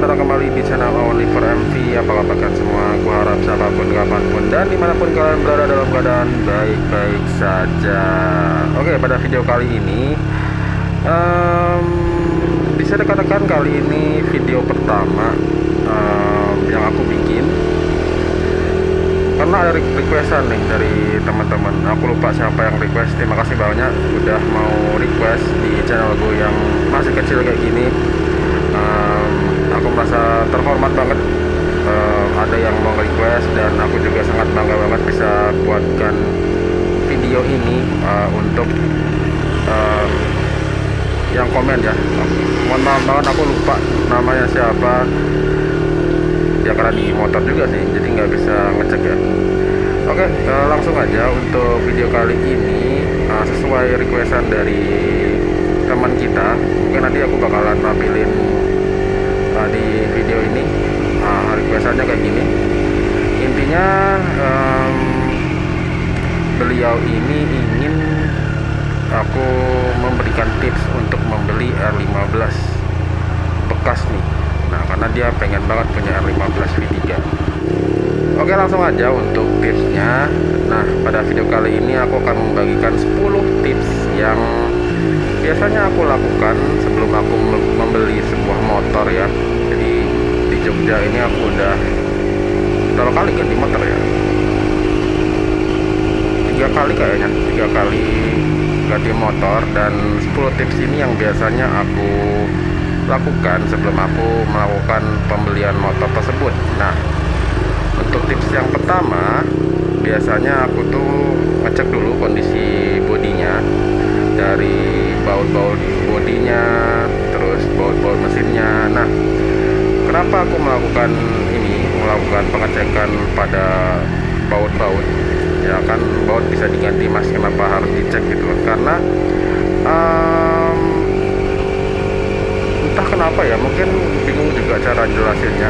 selamat datang kembali di channel Only for MV. Apa kabar kalian semua? Aku harap siapapun, kapanpun, dan dimanapun kalian berada dalam keadaan baik-baik saja. Oke, pada video kali ini bisa dikatakan kali ini video pertama yang aku bikin, karena ada requestan nih dari teman-teman. Aku lupa siapa yang request. Terima kasih banyak udah mau request di channel gue yang masih kecil kayak gini. Aku merasa terhormat banget ada yang mau request, dan aku juga sangat bangga banget bisa buatkan video ini untuk yang komen ya. Mohon maaf banget aku lupa namanya siapa ya, karena di motor juga sih jadi nggak bisa ngecek ya. Oke, langsung aja untuk video kali ini sesuai requestan dari teman kita. Mungkin nanti aku bakalan tampilin di video ini requestannya kayak gini. Intinya beliau ini ingin aku memberikan tips untuk membeli R15 bekas nih. Nah, karena dia pengen banget punya R15 V3. Oke, langsung aja untuk tipsnya. Nah, pada video kali ini aku akan membagikan 10 tips yang biasanya aku lakukan sebelum aku membeli sebuah motor ya. Jadi di Jogja ini aku udah berapa kali ganti motor ya? 3 kali kayaknya, 3 kali ganti motor. Dan 10 tips ini yang biasanya aku lakukan sebelum aku melakukan pembelian motor tersebut. Nah, untuk tips yang pertama, biasanya aku tuh ngecek dulu kondisi bodinya, dari baut-baut bodinya, terus baut-baut mesinnya. Nah, kenapa aku melakukan pengecekan pada baut-baut? Ya kan, baut bisa diganti mas, kenapa harus dicek gitu? Karena entah kenapa ya, mungkin bingung juga cara jelasinnya.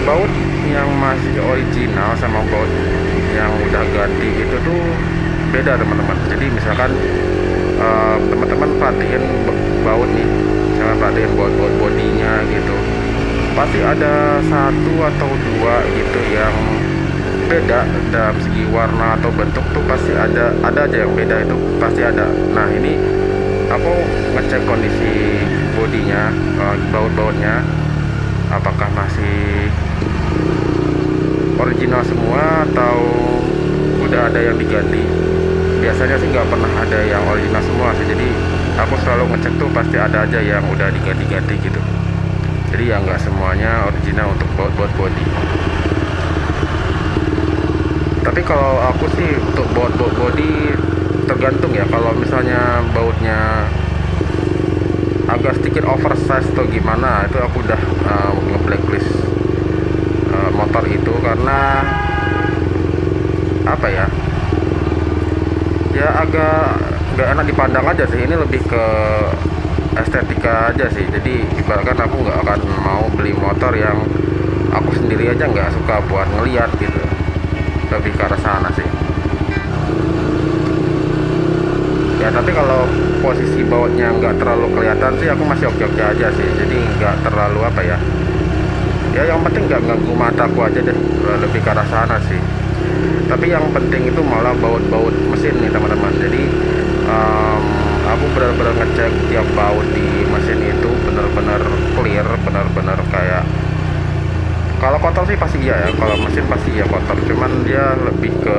Baut yang masih original sama baut yang udah ganti itu tuh beda teman-teman. Jadi misalkan teman-teman perhatiin baut nih, misalkan perhatiin baut-baut bodinya gitu, pasti ada 1 atau 2 gitu yang beda dalam segi warna atau bentuk tuh, pasti ada aja yang beda, itu pasti ada. Nah, ini aku ngecek kondisi bodinya, baut-bautnya apakah masih original semua atau udah ada yang diganti. Biasanya sih nggak pernah ada yang original semua sih, jadi aku selalu ngecek tuh pasti ada aja yang udah diganti-ganti gitu. Jadi ya nggak semuanya original untuk baut-baut body. Tapi kalau aku sih untuk baut-baut body tergantung ya. Kalau misalnya bautnya agak sedikit oversize atau gimana, itu aku udah nge-blacklist motor itu, karena apa ya, agak nggak enak dipandang aja sih. Ini lebih ke estetika aja sih. Jadi ibaratkan aku nggak akan mau beli motor yang aku sendiri aja nggak suka buat ngeliat gitu. Lebih ke arah sana sih ya. Tapi kalau posisi bautnya nggak terlalu kelihatan sih, aku masih oke-oke aja sih. Jadi nggak terlalu apa ya, yang penting nggak ganggu mataku aja deh, lebih ke arah sana sih. Tapi yang penting itu malah baut-baut mesin nih teman-teman. Jadi aku benar-benar ngecek tiap baut di mesin itu benar-benar clear, benar-benar kayak, kalau kotor sih pasti iya ya, kalau mesin pasti iya kotor, cuman dia lebih ke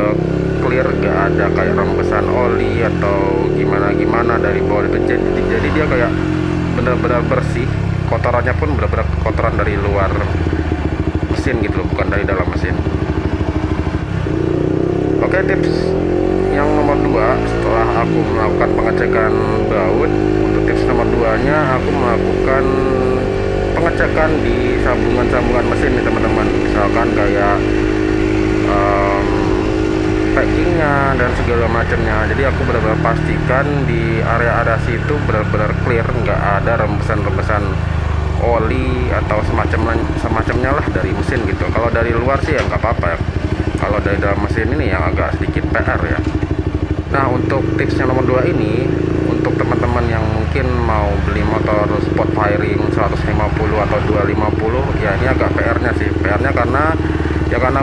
clear, gak ada kayak rembesan oli atau gimana-gimana dari baut itu. Jadi dia kayak benar-benar bersih, kotorannya pun benar-benar kotoran dari luar mesin gitu loh, bukan dari dalam mesin. Oke, tips yang nomor 2, setelah aku melakukan pengecekan baut, untuk tips nomor 2 nya aku melakukan pengecekan di sambungan-sambungan mesin nih teman-teman. Misalkan kayak packingnya dan segala macamnya. Jadi aku benar-benar pastikan di area-area situ benar-benar clear, nggak ada rembesan-rembesan oli atau semacamnya lah dari mesin gitu. Kalau dari luar sih ya nggak apa-apa ya. Kalau dari dalam mesin ini yang agak sedikit PR ya. Nah, untuk tips yang nomor 2 ini, untuk teman-teman yang mungkin mau beli motor sport firing 150 atau 250, ya ini agak PR-nya sih. PR-nya karena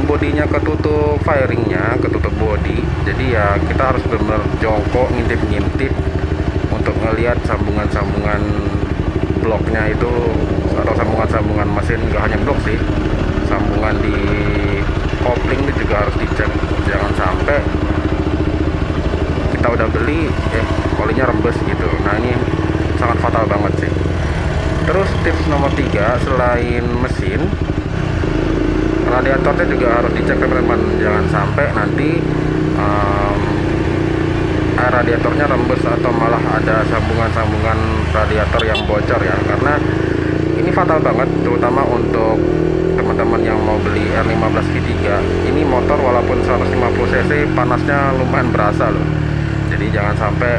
bodinya ketutup firingnya, ketutup body, jadi ya kita harus benar-benar jongkok, ngintip-ngintip untuk ngelihat sambungan-sambungan bloknya itu, atau sambungan-sambungan mesin. Nggak hanya blok sih, sambungan di kopling itu juga harus dicek. Jangan sampai kita udah beli olinya rembes gitu. Nah ini sangat fatal banget sih. Terus tips nomor 3, selain mesin, radiatornya juga harus dicek teman-teman. Jangan sampai nanti air radiatornya rembes atau malah ada sambungan-sambungan radiator yang bocor ya, karena ini fatal banget, terutama untuk teman-teman yang mau beli R15 V3. Ini motor walaupun 150 cc panasnya lumayan berasa loh. Jadi jangan sampai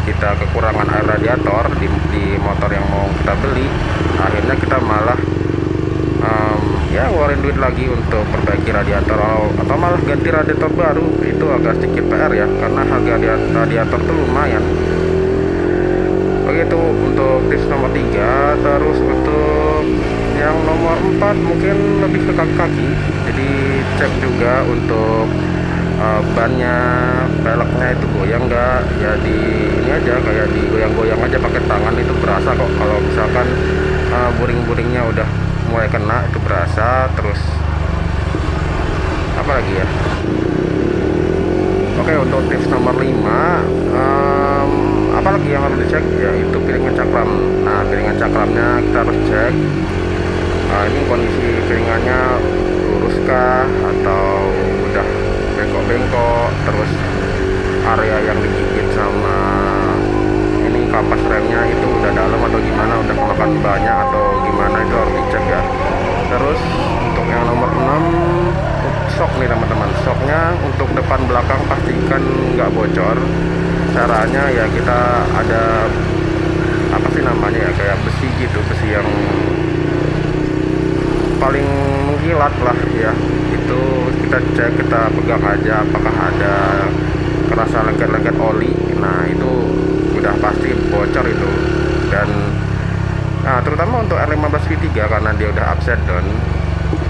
kita kekurangan air radiator di motor yang mau kita beli, akhirnya kita malah ya ngeluarin duit lagi untuk perbaiki radiator atau malah ganti radiator baru. Itu agak sedikit PR ya, karena harga radiator tuh lumayan. Begitu untuk tips nomor 3. Terus untuk yang nomor 4 mungkin lebih ke kaki-kaki. Jadi cek juga untuk bannya, peleknya itu goyang nggak, ya di ini aja, kayak digoyang-goyang aja pakai tangan, itu berasa kok. Kalau misalkan buring-buringnya udah mulai kena, itu berasa. Terus apa lagi ya, oke, untuk tips nomor 5, apa lagi yang harus dicek, yaitu piringan cakram. Nah, piringan cakramnya kita harus cek, ini kondisi piringannya luruskah atau udah bengkok-bengkok, terus area yang digigit sama ini kampas remnya itu udah dalam atau gimana, udah kemakan banyak atau gimana, itu harus dicek ya. Terus untuk yang nomor 6, shock nih teman-teman. Shocknya untuk depan belakang pastikan nggak bocor. Caranya ya kita ada apa sih namanya ya, kayak besi gitu, besi yang paling mengkilat lah ya, itu kita cek, kita pegang aja apakah ada kerasa lengket-lengket oli. Nah itu udah pasti bocor itu. Dan nah, terutama untuk R15 V3 karena dia udah upside down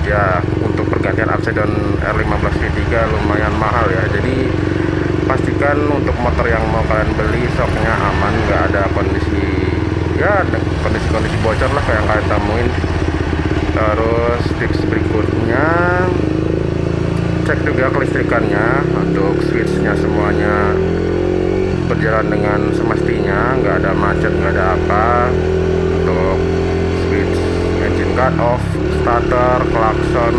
ya, untuk pergantian upside down R15 V3 lumayan mahal ya. Jadi pastikan untuk motor yang mau kalian beli shocknya aman, nggak ada kondisi bocor lah kayak yang kalian temuin. Terus tips berikutnya, cek juga kelistrikannya, untuk switchnya semuanya berjalan dengan semestinya, nggak ada macet, nggak ada apa. Untuk switch engine cut off, starter, klakson,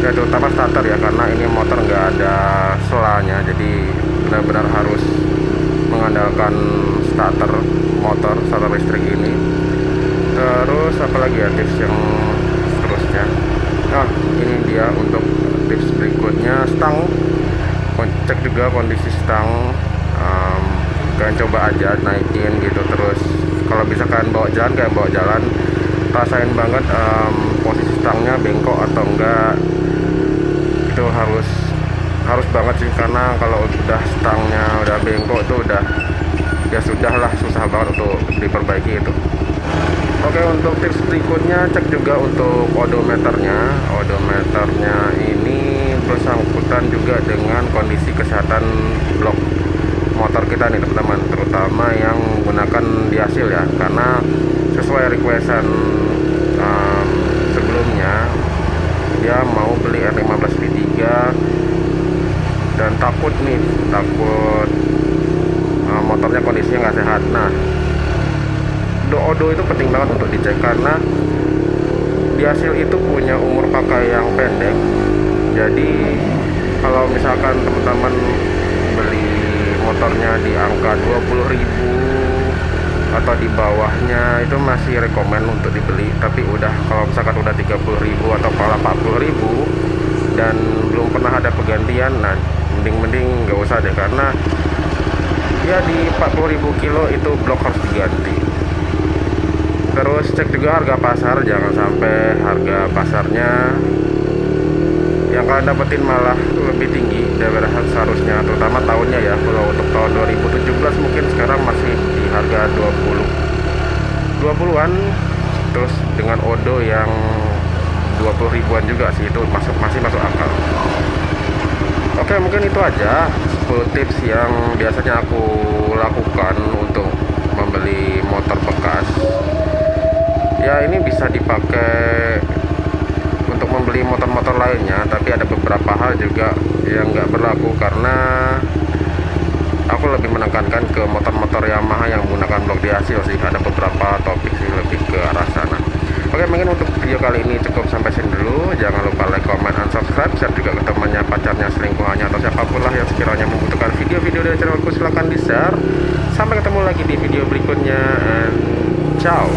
ya terutama starter ya, karena ini motor nggak ada selanya, jadi benar-benar harus mengandalkan starter motor, starter listrik ini. Terus apalagi ya tips yang seterusnya, nah ini dia untuk tips berikutnya, stang. Cek juga kondisi stang, kalian coba aja naikin gitu. Terus kalau bisa kalian bawa jalan, rasain banget posisi stangnya bengkok atau enggak. Itu harus banget sih, karena kalau udah stangnya udah bengkok itu udah ya sudah lah, susah banget untuk diperbaiki itu. Oke, untuk tips berikutnya, cek juga untuk odometernya. Odometernya ini bersangkutan juga dengan kondisi kesehatan blok motor kita nih teman-teman, terutama yang menggunakan diasil ya, karena sesuai requestan sebelumnya, dia mau beli R15 V3 dan takut motornya kondisinya nggak sehat. Nah, odo itu penting banget untuk dicek, karena diasil itu punya umur pakai yang pendek. Jadi kalau misalkan teman-teman beli motornya di angka 20.000 atau di bawahnya, itu masih rekomen untuk dibeli. Tapi kalau misalkan udah 30.000 atau malah 40.000 dan belum pernah ada pergantian, nah mending nggak usah deh, karena ya di 40.000 kilo itu blok harus diganti. Terus cek juga harga pasar, jangan sampai harga pasarnya yang kalian dapetin malah lebih tinggi daripada seharusnya, terutama tahunnya ya. Kalau untuk tahun 2017 mungkin sekarang masih di harga 20-an, terus dengan odo yang 20 ribuan juga sih, itu masih masuk akal. Oke, mungkin itu aja 10 tips yang biasanya aku lakukan untuk membeli motor bekas. Ya, ini bisa dipakai untuk membeli motor-motor lainnya, tapi ada beberapa hal juga yang nggak berlaku karena aku lebih menekankan ke motor-motor Yamaha yang menggunakan blok di hasil sih. Ada beberapa topik sih lebih ke arah sana. Oke, mungkin untuk video kali ini cukup sampai sini dulu. Jangan lupa like, comment, and subscribe. Share juga ke temannya, pacarnya, selingkuhannya, atau siapapun lah yang sekiranya membutuhkan video-video dari channelku, silahkan di share. Sampai ketemu lagi di video berikutnya, and ciao.